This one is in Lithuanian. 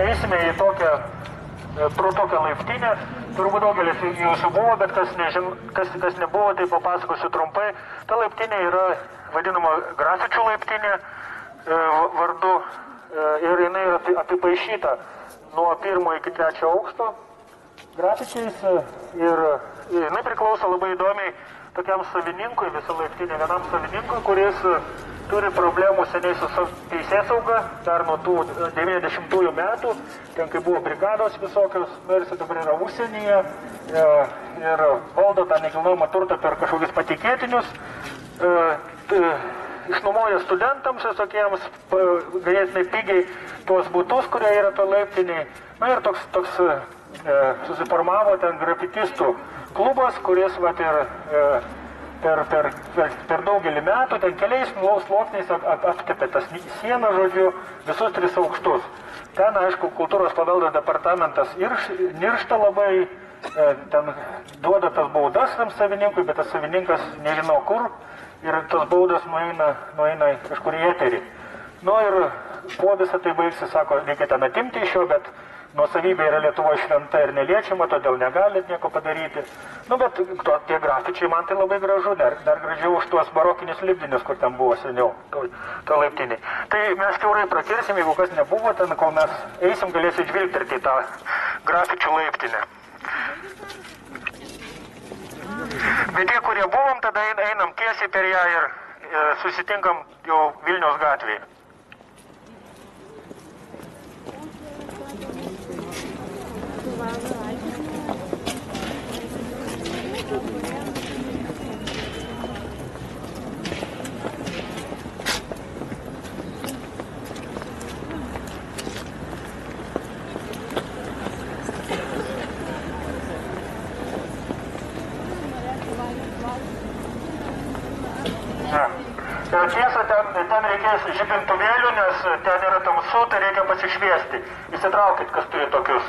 eisime į pro tokią laiptinę. Turbūt daugelis jūsų buvo, bet kas nebuvo, tai papasakosiu trumpai. Ta laiptinė yra vadinama grafičių laiptinė vardu ir jinai yra apipaišyta nuo 1 iki 3 aukšto grafičiais ir jinai priklauso labai įdomiai tokiam savininkui, visą laiptinę, vienam savininkui, kuris turi problemų seniai su teisėsauga, dar nuo tų 90-ųjų metų, ten kai buvo brigados visokios, ir dabar yra užsienyje ir valdo tą nekilnojamą turtą per kažkokius patikėtinius, išnuomoja studentams visokiems ganėtinai pigiai tuos butus, kurie yra to laiptiniai. Na ir toks susiformavo ten grafitistų klubas, kuris vat ir per daugelį metų, ten keliais sluoksniais aptepė tas sieną, žodžiu, visus 3 aukštus. Ten, aišku, kultūros paveldo departamentas niršta labai, ten duoda tas baudas tam savininkui, bet tas savininkas nežino kur ir tas baudas nueina kažkur į eterį. Nu ir po visą tai baigsi, sako, reikia ten atimti iš jo, bet nuosavybė yra Lietuvoje šventa ir neliečiama, todėl negalit nieko padaryti. Nu, bet tie grafičiai man tai labai gražu, dar gražiau už tuos barokinius lipdinius, kur ten buvo seniau, to laiptiniai. Tai mes kiaurai prakirsim, jeigu kas nebuvo, ten kol mes eisim, galėsit žvilgterti tą grafičių laiptinę. Bet tie, kurie buvom, tada einam tiesiai per ją ir susitinkam jau Vilniaus gatvėje. Tiesa, ten reikės žibintuvėlių, nes ten yra tamsu, tai reikia pasišviesti. Įsitraukit, kas turi tokius.